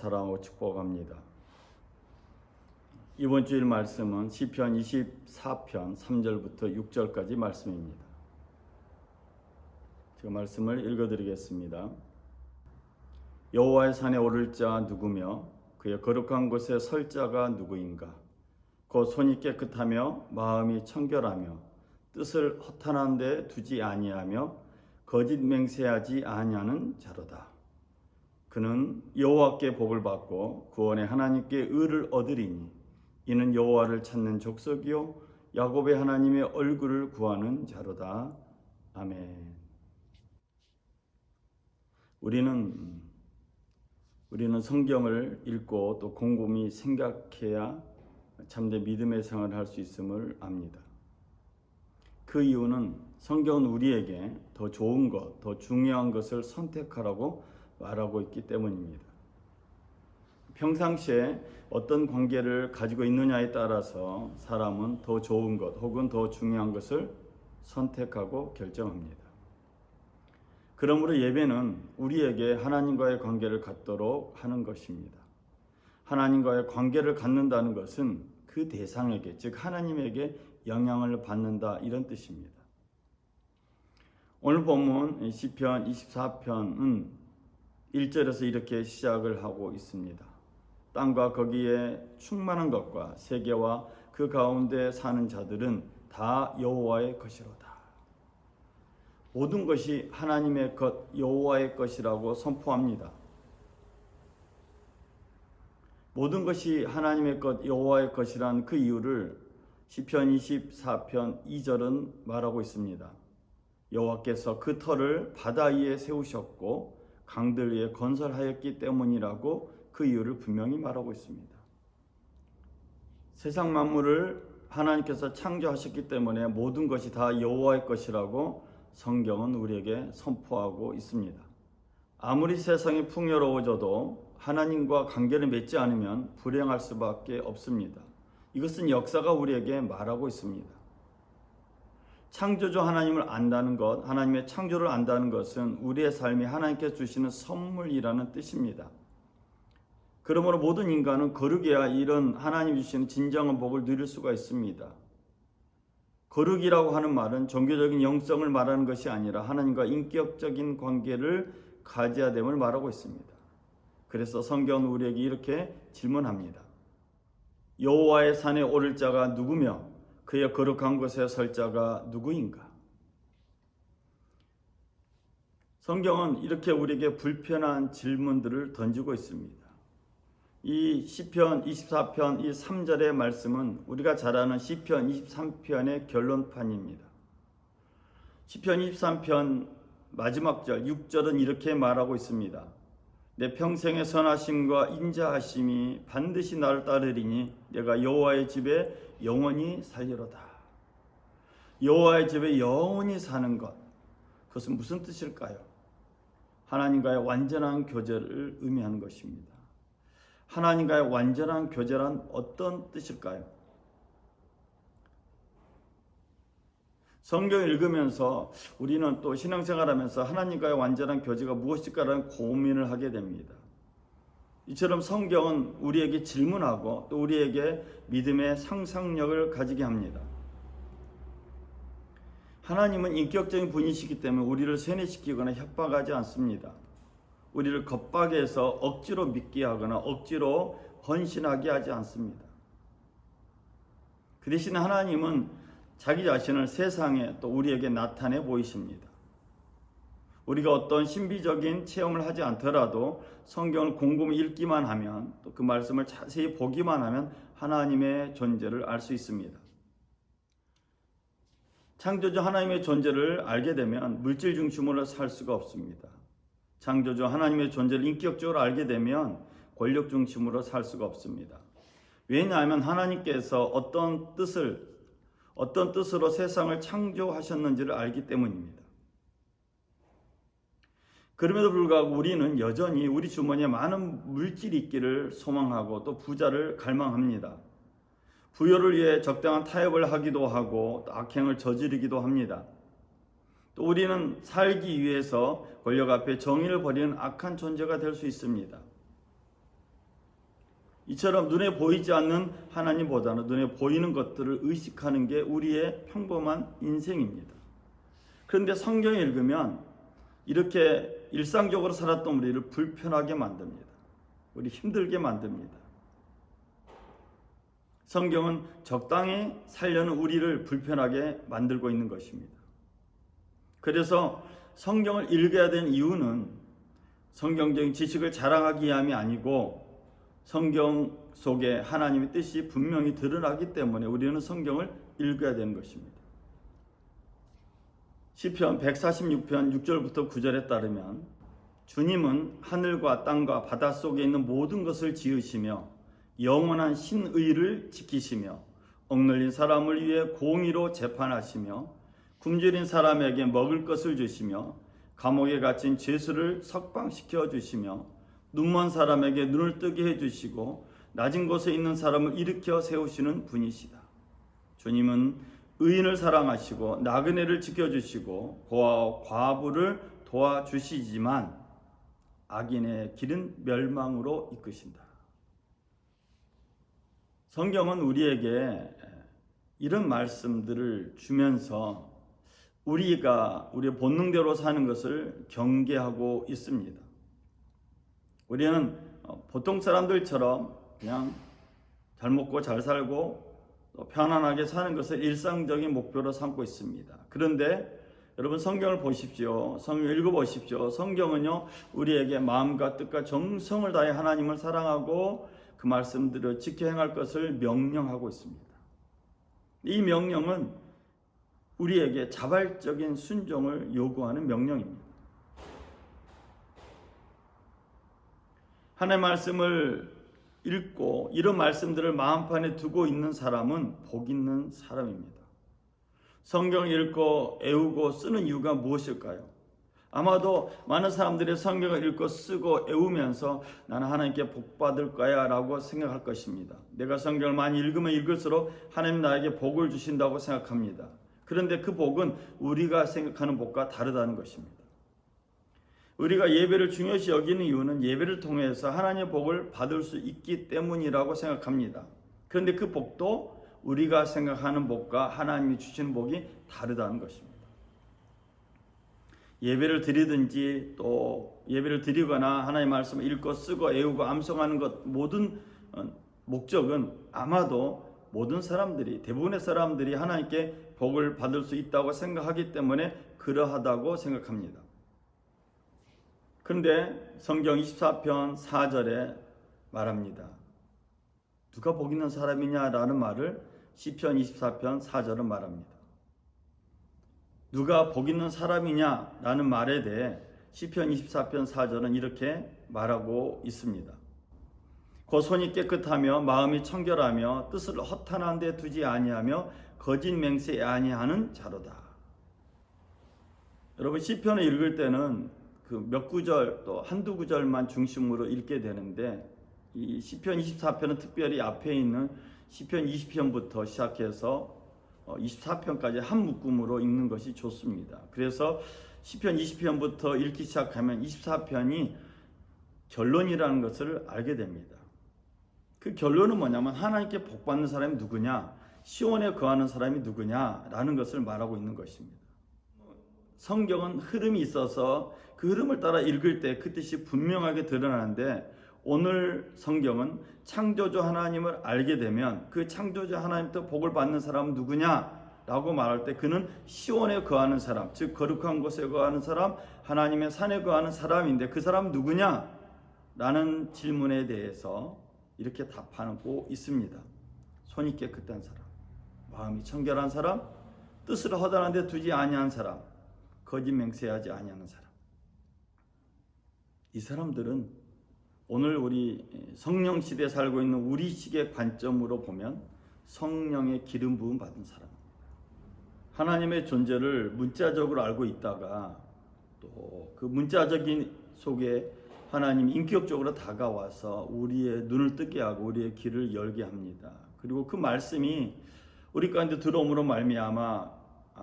사랑하고 축복합니다. 이번 주일 말씀은 시편 24편 3절부터 6절까지 말씀입니다. 제가 말씀을 읽어드리겠습니다. 여호와의 산에 오를 자 누구며 그의 거룩한 곳에 설 자가 누구인가? 곧 손이 깨끗하며 마음이 청결하며 뜻을 허탄한 데 두지 아니하며 거짓 맹세하지 아니하는 자로다. 그는 여호와께 복을 받고 구원의 하나님께 의를 얻으리니 이는 여호와를 찾는 족속이요 야곱의 하나님의 얼굴을 구하는 자로다. 아멘. 우리는 성경을 읽고 또 곰곰이 생각해야 참된 믿음의 생활을 할 수 있음을 압니다. 그 이유는 성경은 우리에게 더 좋은 것, 더 중요한 것을 선택하라고 말하고 있기 때문입니다. 평상시에 어떤 관계를 가지고 있느냐에 따라서 사람은 더 좋은 것 혹은 더 중요한 것을 선택하고 결정합니다. 그러므로 예배는 우리에게 하나님과의 관계를 갖도록 하는 것입니다. 하나님과의 관계를 갖는다는 것은 그 대상에게, 즉 하나님에게 영향을 받는다, 이런 뜻입니다. 오늘 본문 시편 24편은 1절에서 이렇게 시작을 하고 있습니다. 땅과 거기에 충만한 것과 세계와 그 가운데 사는 자들은 다 여호와의 것이로다. 모든 것이 하나님의 것, 여호와의 것이라고 선포합니다. 모든 것이 하나님의 것, 여호와의 것이란 그 이유를 시편 24편 2절은 말하고 있습니다. 여호와께서 그 터를 바다 위에 세우셨고 강들 위에 건설하였기 때문이라고 그 이유를 분명히 말하고 있습니다. 세상 만물을 하나님께서 창조하셨기 때문에 모든 것이 다 여호와의 것이라고 성경은 우리에게 선포하고 있습니다. 아무리 세상이 풍요로워져도 하나님과 관계를 맺지 않으면 불행할 수밖에 없습니다. 이것은 역사가 우리에게 말하고 있습니다. 창조주 하나님을 안다는 것, 하나님의 창조를 안다는 것은 우리의 삶이 하나님께서 주시는 선물이라는 뜻입니다. 그러므로 모든 인간은 거룩해야 이런 하나님 주시는 진정한 복을 누릴 수가 있습니다. 거룩이라고 하는 말은 종교적인 영성을 말하는 것이 아니라 하나님과 인격적인 관계를 가져야 됨을 말하고 있습니다. 그래서 성경은 우리에게 이렇게 질문합니다. 여호와의 산에 오를 자가 누구며 그의 거룩한 곳에 설 자가 누구인가? 성경은 이렇게 우리에게 불편한 질문들을 던지고 있습니다. 이 시편 24편 이 3절의 말씀은 우리가 잘 아는 시편 23편의 결론판입니다. 시편 23편 마지막 절 6절은 이렇게 말하고 있습니다. 내 평생의 선하심과 인자하심이 반드시 나를 따르리니 내가 여호와의 집에 영원히 살리로다. 여호와의 집에 영원히 사는 것, 그것은 무슨 뜻일까요? 하나님과의 완전한 교제를 의미하는 것입니다. 하나님과의 완전한 교제란 어떤 뜻일까요? 성경을 읽으면서 우리는 또 신앙생활하면서 하나님과의 완전한 교제가 무엇일까라는 고민을 하게 됩니다. 이처럼 성경은 우리에게 질문하고 또 우리에게 믿음의 상상력을 가지게 합니다. 하나님은 인격적인 분이시기 때문에 우리를 세뇌시키거나 협박하지 않습니다. 우리를 겁박해서 억지로 믿게 하거나 억지로 헌신하게 하지 않습니다. 그 대신 하나님은 자기 자신을 세상에 또 우리에게 나타내 보이십니다. 우리가 어떤 신비적인 체험을 하지 않더라도 성경을 곰곰이 읽기만 하면 또 그 말씀을 자세히 보기만 하면 하나님의 존재를 알 수 있습니다. 창조주 하나님의 존재를 알게 되면 물질 중심으로 살 수가 없습니다. 창조주 하나님의 존재를 인격적으로 알게 되면 권력 중심으로 살 수가 없습니다. 왜냐하면 하나님께서 어떤 뜻으로 세상을 창조하셨는지를 알기 때문입니다. 그럼에도 불구하고 우리는 여전히 우리 주머니에 많은 물질이 있기를 소망하고 또 부자를 갈망합니다. 부여를 위해 적당한 타협을 하기도 하고 또 악행을 저지르기도 합니다. 또 우리는 살기 위해서 권력 앞에 정의를 버리는 악한 존재가 될 수 있습니다. 이처럼 눈에 보이지 않는 하나님보다는 눈에 보이는 것들을 의식하는 게 우리의 평범한 인생입니다. 그런데 성경을 읽으면 이렇게 일상적으로 살았던 우리를 불편하게 만듭니다. 우리 힘들게 만듭니다. 성경은 적당히 살려는 우리를 불편하게 만들고 있는 것입니다. 그래서 성경을 읽어야 되는 이유는 성경적인 지식을 자랑하기 위함이 아니고 성경 속에 하나님의 뜻이 분명히 드러나기 때문에 우리는 성경을 읽어야 되는 것입니다. 시편 146편 6절부터 9절에 따르면 주님은 하늘과 땅과 바닷속에 있는 모든 것을 지으시며 영원한 신의를 지키시며 억눌린 사람을 위해 공의로 재판하시며 굶주린 사람에게 먹을 것을 주시며 감옥에 갇힌 죄수를 석방시켜 주시며 눈먼 사람에게 눈을 뜨게 해주시고 낮은 곳에 있는 사람을 일으켜 세우시는 분이시다. 주님은 의인을 사랑하시고 나그네를 지켜주시고 고아와 과부를 도와주시지만 악인의 길은 멸망으로 이끄신다. 성경은 우리에게 이런 말씀들을 주면서 우리의 본능대로 사는 것을 경계하고 있습니다. 우리는 보통 사람들처럼 그냥 잘 먹고 잘 살고 편안하게 사는 것을 일상적인 목표로 삼고 있습니다. 그런데 여러분 성경을 보십시오. 성경 읽어보십시오. 성경은요 우리에게 마음과 뜻과 정성을 다해 하나님을 사랑하고 그 말씀들을 지켜 행할 것을 명령하고 있습니다. 이 명령은 우리에게 자발적인 순종을 요구하는 명령입니다. 하나님의 말씀을 읽고 이런 말씀들을 마음판에 두고 있는 사람은 복 있는 사람입니다. 성경을 읽고 애우고 쓰는 이유가 무엇일까요? 아마도 많은 사람들이 성경을 읽고 쓰고 애우면서 나는 하나님께 복 받을 거야 라고 생각할 것입니다. 내가 성경을 많이 읽으면 읽을수록 하나님 나에게 복을 주신다고 생각합니다. 그런데 그 복은 우리가 생각하는 복과 다르다는 것입니다. 우리가 예배를 중요시 여기는 이유는 예배를 통해서 하나님의 복을 받을 수 있기 때문이라고 생각합니다. 그런데 그 복도 우리가 생각하는 복과 하나님이 주시는 복이 다르다는 것입니다. 예배를 드리든지 또 예배를 드리거나 하나님의 말씀을 읽고 쓰고 애우고 암송하는 것 모든 목적은 아마도 모든 사람들이 대부분의 사람들이 하나님께 복을 받을 수 있다고 생각하기 때문에 그러하다고 생각합니다. 그런데 성경 24편 4절에 말합니다. 누가 복 있는 사람이냐라는 말을 시편 24편 4절은 말합니다. 누가 복 있는 사람이냐라는 말에 대해 시편 24편 4절은 이렇게 말하고 있습니다. 곧 손이 깨끗하며 마음이 청결하며 뜻을 허탄한 데 두지 아니하며 거짓 맹세 아니하는 자로다. 여러분 시편을 읽을 때는 그 몇 구절 또 한두 구절만 중심으로 읽게 되는데 이 시편 24편은 특별히 앞에 있는 시편 20편부터 시작해서 24편까지 한 묶음으로 읽는 것이 좋습니다. 그래서 시편 20편부터 읽기 시작하면 24편이 결론이라는 것을 알게 됩니다. 그 결론은 뭐냐면 하나님께 복받는 사람이 누구냐, 시온에 거하는 사람이 누구냐라는 것을 말하고 있는 것입니다. 성경은 흐름이 있어서 그 흐름을 따라 읽을 때 그 뜻이 분명하게 드러나는데 오늘 성경은 창조주 하나님을 알게 되면 그 창조주 하나님부터 복을 받는 사람은 누구냐라고 말할 때 그는 시온에 거하는 사람, 즉 거룩한 곳에 거하는 사람, 하나님의 산에 거하는 사람인데 그 사람은 누구냐라는 질문에 대해서 이렇게 답하고 있습니다. 손이 깨끗한 사람, 마음이 청결한 사람, 뜻을 허다한 데 두지 아니한 사람, 거짓 맹세하지 아니하는 사람. 이 사람들은 오늘 우리 성령 시대에 살고 있는 우리식의 관점으로 보면 성령의 기름 부음 받은 사람입니다. 하나님의 존재를 문자적으로 알고 있다가 또 그 문자적인 속에 하나님이 인격적으로 다가와서 우리의 눈을 뜨게 하고 우리의 귀를 열게 합니다. 그리고 그 말씀이 우리 가운데 들어옴으로 말미암아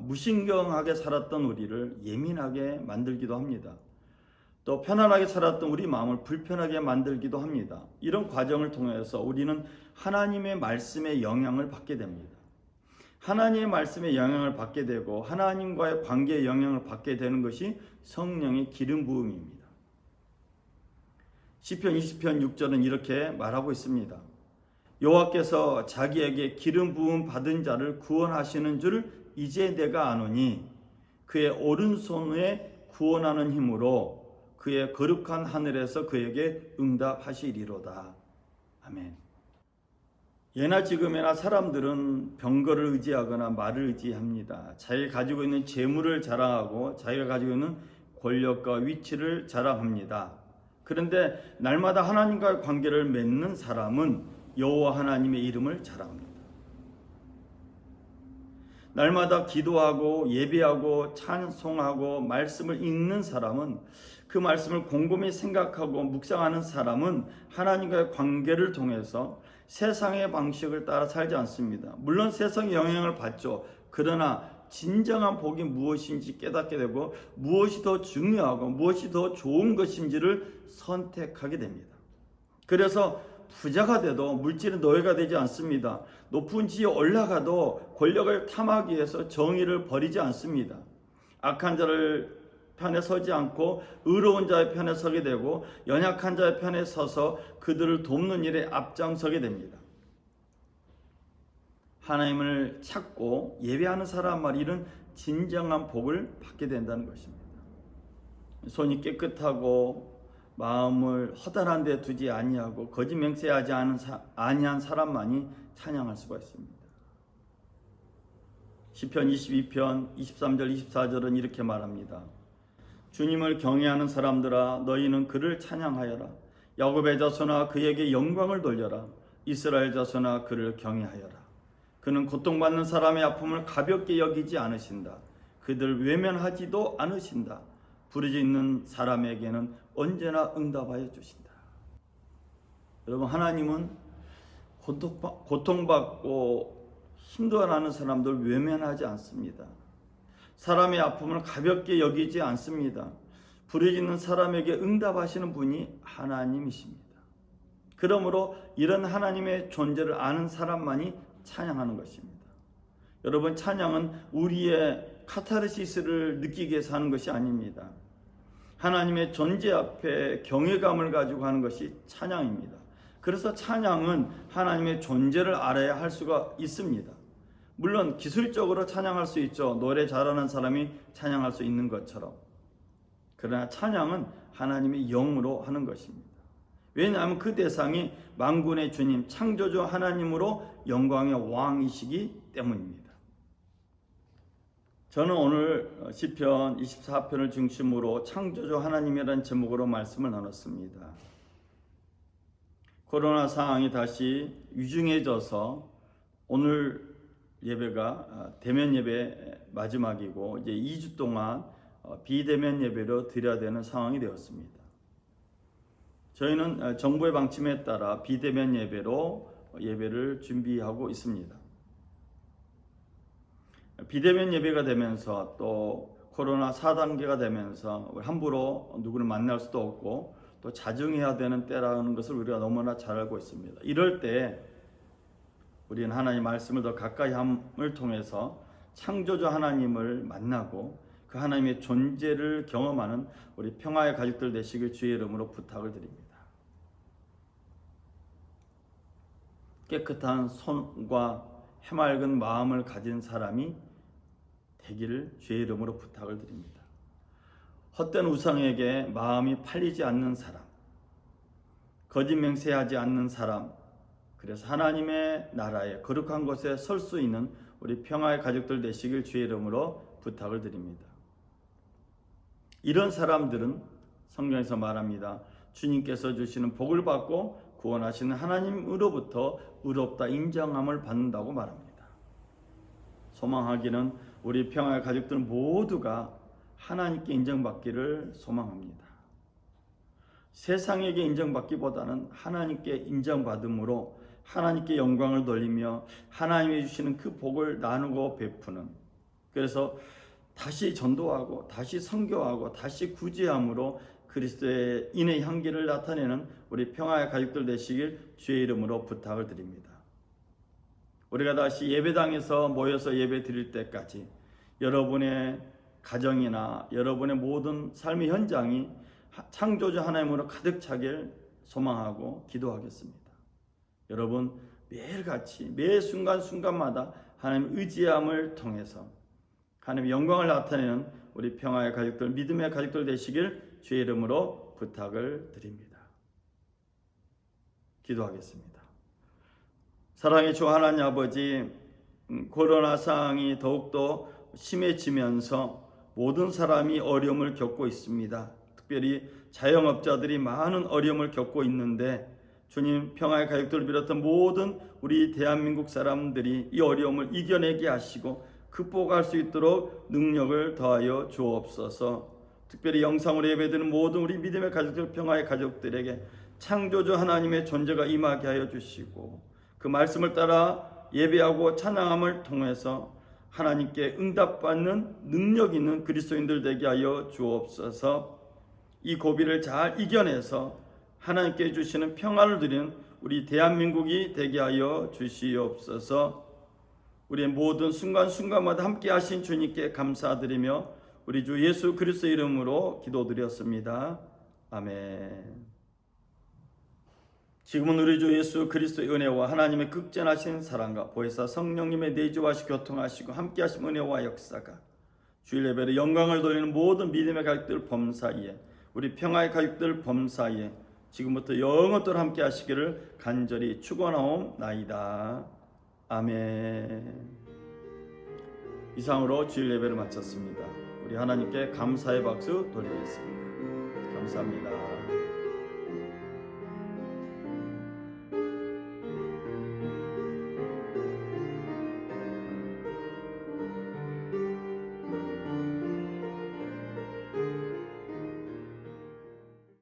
무신경하게 살았던 우리를 예민하게 만들기도 합니다. 또 편안하게 살았던 우리 마음을 불편하게 만들기도 합니다. 이런 과정을 통해서 우리는 하나님의 말씀에 영향을 받게 됩니다. 하나님의 말씀에 영향을 받게 되고 하나님과의 관계에 영향을 받게 되는 것이 성령의 기름 부음입니다. 시편 20편 6절은 이렇게 말하고 있습니다. 여호와께서 자기에게 기름 부음 받은 자를 구원하시는 줄 이제 내가 아노니 그의 오른손에 구원하는 힘으로 그의 거룩한 하늘에서 그에게 응답하시리로다. 아멘. 예나 지금이나 사람들은 병거를 의지하거나 말을 의지합니다. 자기가 가지고 있는 재물을 자랑하고 자기가 가지고 있는 권력과 위치를 자랑합니다. 그런데 날마다 하나님과의 관계를 맺는 사람은 여호와 하나님의 이름을 자랑합니다. 날마다 기도하고 예배하고 찬송하고 말씀을 읽는 사람은, 그 말씀을 곰곰이 생각하고 묵상하는 사람은 하나님과의 관계를 통해서 세상의 방식을 따라 살지 않습니다. 물론 세상의 영향을 받죠. 그러나 진정한 복이 무엇인지 깨닫게 되고 무엇이 더 중요하고 무엇이 더 좋은 것인지를 선택하게 됩니다. 그래서 부자가 돼도 물질의 노예가 되지 않습니다. 높은 지위에 올라가도 권력을 탐하기 위해서 정의를 버리지 않습니다. 악한 자를 편에 서지 않고 의로운 자의 편에 서게 되고 연약한 자의 편에 서서 그들을 돕는 일에 앞장서게 됩니다. 하나님을 찾고 예배하는 사람 말이는 진정한 복을 받게 된다는 것입니다. 손이 깨끗하고 마음을 허다한 데 두지 아니하고 거짓 맹세하지 아니한 사람만이 찬양할 수가 있습니다. 시편 22편 23절 24절은 이렇게 말합니다. 주님을 경외하는 사람들아 너희는 그를 찬양하여라. 야곱의 자손아 그에게 영광을 돌려라. 이스라엘 자손아 그를 경외하여라. 그는 고통받는 사람의 아픔을 가볍게 여기지 않으신다. 그들 외면하지도 않으신다. 부르짖는 사람에게는 언제나 응답하여 주신다. 여러분, 하나님은 고통받고 힘들어하는 사람들 외면하지 않습니다. 사람의 아픔을 가볍게 여기지 않습니다. 부르짖는 사람에게 응답하시는 분이 하나님이십니다. 그러므로 이런 하나님의 존재를 아는 사람만이 찬양하는 것입니다. 여러분, 찬양은 우리의 카타르시스를 느끼게 해서 하는 것이 아닙니다. 하나님의 존재 앞에 경외감을 가지고 하는 것이 찬양입니다. 그래서 찬양은 하나님의 존재를 알아야 할 수가 있습니다. 물론 기술적으로 찬양할 수 있죠. 노래 잘하는 사람이 찬양할 수 있는 것처럼. 그러나 찬양은 하나님의 영으로 하는 것입니다. 왜냐하면 그 대상이 만군의 주님, 창조주 하나님으로 영광의 왕이시기 때문입니다. 저는 오늘 시편 24편을 중심으로 창조주 하나님이라는 제목으로 말씀을 나눴습니다. 코로나 상황이 다시 위중해져서 오늘 예배가 대면 예배 마지막이고 이제 2주 동안 비대면 예배로 드려야 되는 상황이 되었습니다. 저희는 정부의 방침에 따라 비대면 예배로 예배를 준비하고 있습니다. 비대면 예배가 되면서 또 코로나 4단계가 되면서 함부로 누구를 만날 수도 없고 또 자중해야 되는 때라는 것을 우리가 너무나 잘 알고 있습니다. 이럴 때 우리는 하나님 말씀을 더 가까이 함을 통해서 창조주 하나님을 만나고 그 하나님의 존재를 경험하는 우리 평화의 가족들 되시길 주의 이름으로 부탁을 드립니다. 깨끗한 손과 해맑은 마음을 가진 사람이 되기를 주의 이름으로 부탁을 드립니다. 헛된 우상에게 마음이 팔리지 않는 사람, 거짓 맹세하지 않는 사람, 그래서 하나님의 나라에 거룩한 곳에 설 수 있는 우리 평화의 가족들 되시길 주의 이름으로 부탁을 드립니다. 이런 사람들은 성경에서 말합니다. 주님께서 주시는 복을 받고 구원하시는 하나님으로부터 의롭다 인정함을 받는다고 말합니다. 소망하기는 우리 평화의 가족들 모두가 하나님께 인정받기를 소망합니다. 세상에게 인정받기보다는 하나님께 인정받음으로 하나님께 영광을 돌리며 하나님이 주시는 그 복을 나누고 베푸는, 그래서 다시 전도하고 다시 선교하고 다시 구제함으로 그리스도의 인의 향기를 나타내는 우리 평화의 가족들 되시길 주의 이름으로 부탁을 드립니다. 우리가 다시 예배당에서 모여서 예배 드릴 때까지 여러분의 가정이나 여러분의 모든 삶의 현장이 창조주 하나님으로 가득 차길 소망하고 기도하겠습니다. 여러분 매일같이 매 순간순간마다 하나님 의지함을 통해서 하나님의 영광을 나타내는 우리 평화의 가족들, 믿음의 가족들 되시길 주의 이름으로 부탁을 드립니다. 기도하겠습니다. 사랑의 주 하나님 아버지, 코로나 상황이 더욱더 심해지면서 모든 사람이 어려움을 겪고 있습니다. 특별히 자영업자들이 많은 어려움을 겪고 있는데 주님, 평화의 가족들을 비롯한 모든 우리 대한민국 사람들이 이 어려움을 이겨내게 하시고 극복할 수 있도록 능력을 더하여 주옵소서. 특별히 영상으로 예배드리는 모든 우리 믿음의 가족들, 평화의 가족들에게 창조주 하나님의 존재가 임하게 하여 주시고 그 말씀을 따라 예배하고 찬양함을 통해서 하나님께 응답받는 능력 있는 그리스도인들 되게 하여 주옵소서. 이 고비를 잘 이겨내서 하나님께 주시는 평안을 드리는 우리 대한민국이 되게 하여 주시옵소서. 우리의 모든 순간순간마다 함께 하신 주님께 감사드리며 우리 주 예수 그리스도 이름으로 기도드렸습니다. 아멘. 지금은 우리 주 예수 그리스도의 은혜와 하나님의 극전하신 사랑과 보혜사 성령님의 내주하시고 교통하시고 함께하신 은혜와 역사가 주일 예배로 영광을 돌리는 모든 믿음의 가족들 범사이에 우리 평화의 가족들 범사이에 지금부터 영원토록 함께 하시기를 간절히 축원하옵나이다. 아멘. 이상으로 주일 예배를 마쳤습니다. 우리 하나님께 감사의 박수 돌리겠습니다. 감사합니다.